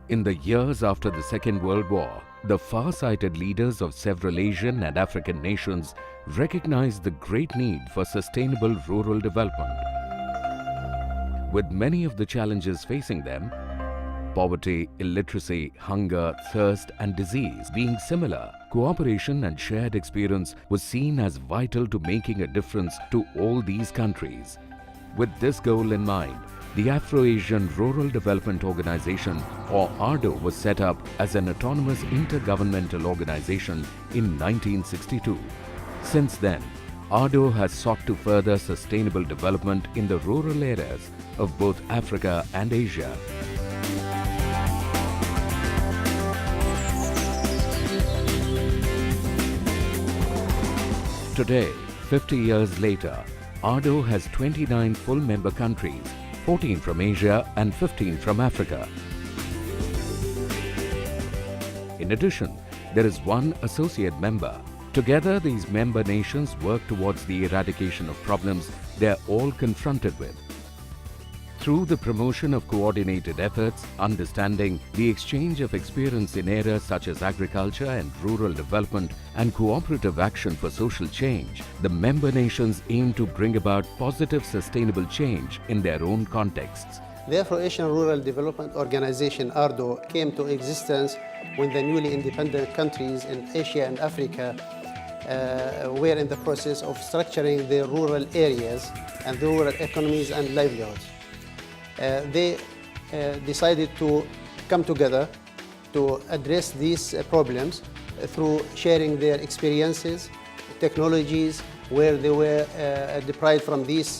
In the years after the Second World War, the far-sighted leaders of several Asian and African nations recognized the great need for sustainable rural development. With many of the challenges facing them, poverty, illiteracy, hunger, thirst and disease being similar, cooperation and shared experience was seen as vital to making a difference to all these countries. With this goal in mind, the Afro-Asian Rural Development Organization or ARDO was set up as an autonomous intergovernmental organization in 1962. Since then, ARDO has sought to further sustainable development in the rural areas of both Africa and Asia. Today, 50 years later, ARDO has 29 full member countries, 14 from Asia and 15 from Africa. In addition, there is one associate member. Together, these member nations work towards the eradication of problems they are all confronted with. Through the promotion of coordinated efforts, understanding, the exchange of experience in areas such as agriculture and rural development, and cooperative action for social change, the member nations aim to bring about positive sustainable change in their own contexts. The Afro-Asian Rural Development Organization, ARDO, came to existence when the newly independent countries in Asia and Africa were in the process of structuring their rural areas and the rural economies and livelihoods. They decided to come together to address these problems through sharing their experiences, technologies, where they were deprived from these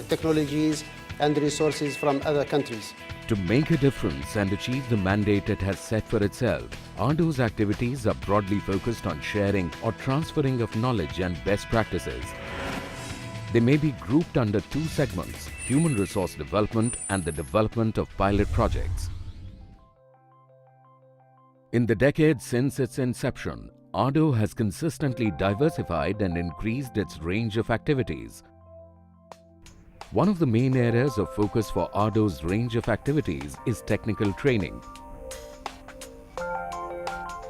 technologies and resources from other countries. To make a difference and achieve the mandate it has set for itself, ARDO's activities are broadly focused on sharing or transferring of knowledge and best practices. They may be grouped under two segments: human resource development and the development of pilot projects. In the decades since its inception, ARDO has consistently diversified and increased its range of activities. One of the main areas of focus for ARDO's range of activities is technical training.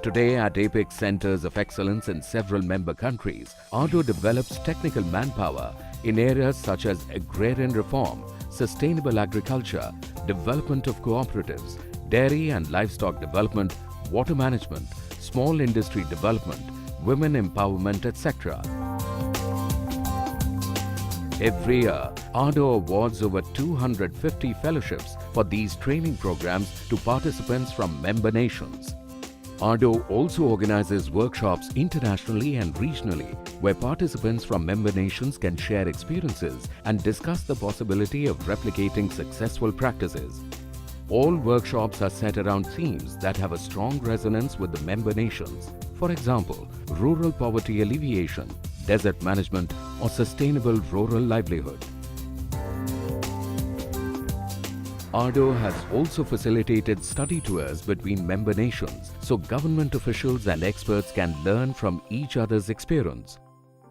Today, at Apex Centers of Excellence in several member countries, ARDO develops technical manpower in areas such as agrarian reform, sustainable agriculture, development of cooperatives, dairy and livestock development, water management, small industry development, women empowerment, etc. Every year, ARDO awards over 250 fellowships for these training programs to participants from member nations. ARDO also organizes workshops internationally and regionally where participants from member nations can share experiences and discuss the possibility of replicating successful practices. All workshops are set around themes that have a strong resonance with the member nations. For example, rural poverty alleviation, desert management, or sustainable rural livelihood. ARDO has also facilitated study tours between member nations so government officials and experts can learn from each other's experience.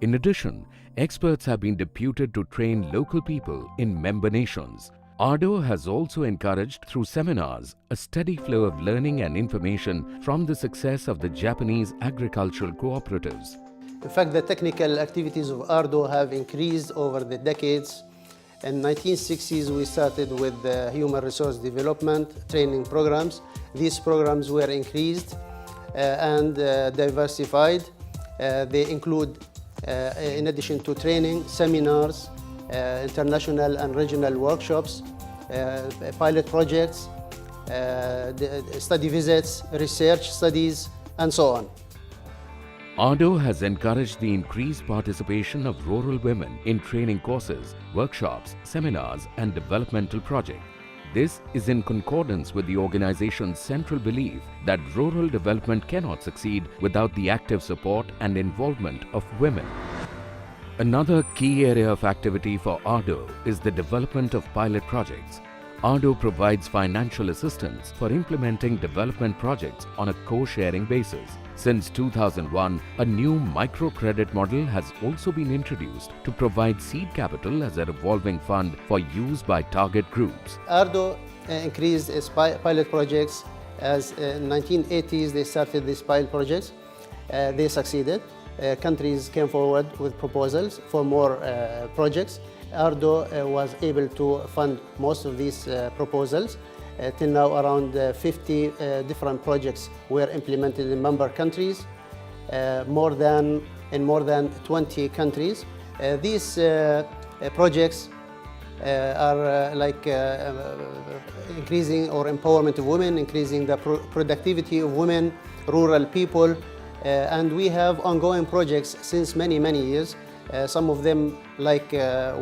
In addition, experts have been deputed to train local people in member nations. ARDO has also encouraged through seminars a steady flow of learning and information from the success of the Japanese agricultural cooperatives. In fact, the technical activities of ARDO have increased over the decades. In the 1960s, we started with human resource development training programs. These programs were increased and diversified. They include, in addition to training, seminars, international and regional workshops, pilot projects, study visits, research studies, and so on. ARDO has encouraged the increased participation of rural women in training courses, workshops, seminars, and developmental projects. This is in concordance with the organization's central belief that rural development cannot succeed without the active support and involvement of women. Another key area of activity for ARDO is the development of pilot projects. ARDO provides financial assistance for implementing development projects on a co-sharing basis. Since 2001, a new microcredit model has also been introduced to provide seed capital as a revolving fund for use by target groups. ARDO increased its pilot projects. As in 1980s, they started these pilot projects. They succeeded. Countries came forward with proposals for more projects. ARDO was able to fund most of these proposals. Till now, around 50 different projects were implemented in member countries, in more than 20 countries. These projects are increasing or empowerment of women, increasing the productivity of women, rural people, and we have ongoing projects since many years. Some of them like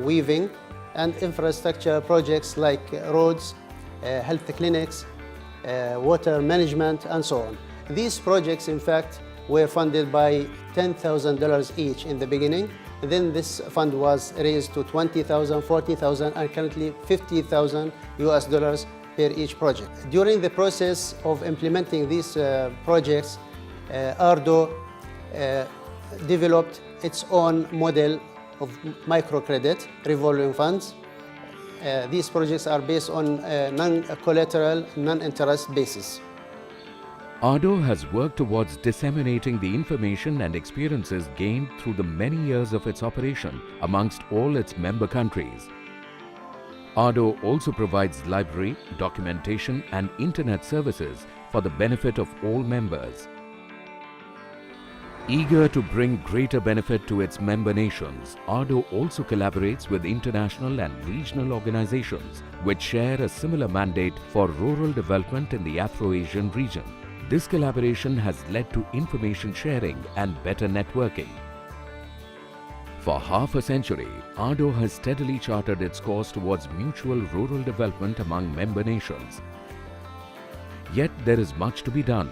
weaving, and infrastructure projects like roads, health clinics, water management, and so on. These projects, in fact, were funded by $10,000 each in the beginning. Then this fund was raised to $20,000, $40,000, and currently $50,000 per each project. During the process of implementing these projects, ARDO developed its own model of microcredit revolving funds. These projects are based on non-collateral, non-interest basis. ARDO has worked towards disseminating the information and experiences gained through the many years of its operation amongst all its member countries. ARDO also provides library, documentation and internet services for the benefit of all members. Eager to bring greater benefit to its member nations, ARDO also collaborates with international and regional organizations which share a similar mandate for rural development in the Afro-Asian region. This collaboration has led to information sharing and better networking. For half a century, ARDO has steadily charted its course towards mutual rural development among member nations. Yet there is much to be done.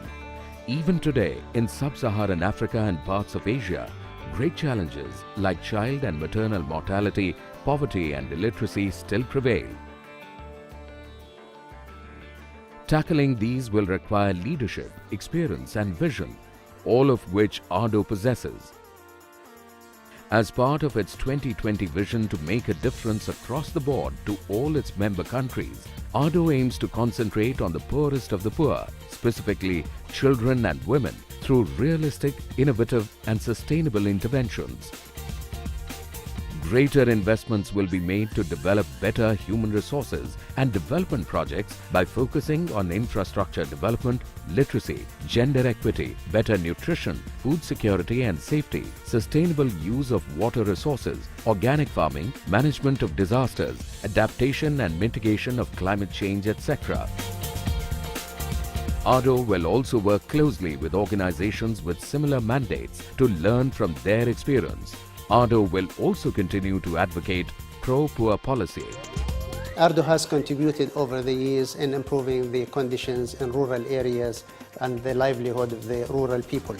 Even today, in sub-Saharan Africa and parts of Asia, great challenges like child and maternal mortality, poverty and illiteracy still prevail. Tackling these will require leadership, experience and vision, all of which ARDO possesses. As part of its 2020 vision to make a difference across the board to all its member countries, ARDO aims to concentrate on the poorest of the poor, specifically children and women, through realistic, innovative and sustainable interventions. Greater investments will be made to develop better human resources and development projects by focusing on infrastructure development, literacy, gender equity, better nutrition, food security and safety, sustainable use of water resources, organic farming, management of disasters, adaptation and mitigation of climate change, etc. ARDO will also work closely with organizations with similar mandates to learn from their experience. ARDO will also continue to advocate pro-poor policy. ARDO has contributed over the years in improving the conditions in rural areas and the livelihood of the rural people.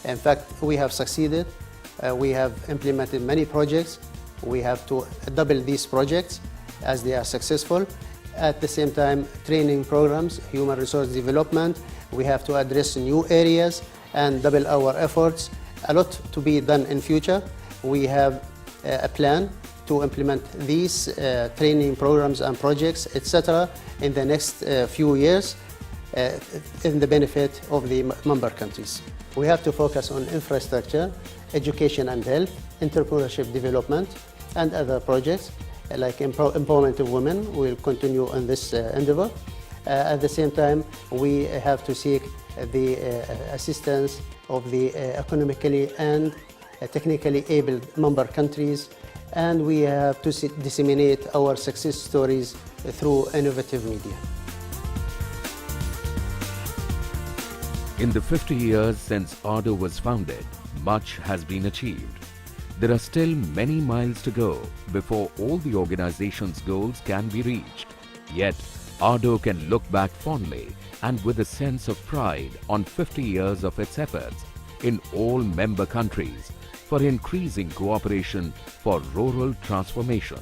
In fact, we have succeeded. We have implemented many projects. We have to double these projects as they are successful. At the same time, training programs, human resource development, we have to address new areas and double our efforts. A lot to be done in future. We have a plan to implement these training programs and projects, etc., in the next few years in the benefit of the member countries. We have to focus on infrastructure, education and health, entrepreneurship development, and other projects like empowerment of women. We'll continue on this endeavor. At the same time, we have to seek the assistance of the economically and technically able member countries, and we have to disseminate our success stories through innovative media. In the 50 years since ARDO was founded, much has been achieved. There are still many miles to go before all the organization's goals can be reached. Yet, ARDO can look back fondly and with a sense of pride on 50 years of its efforts in all member countries for increasing cooperation for rural transformation.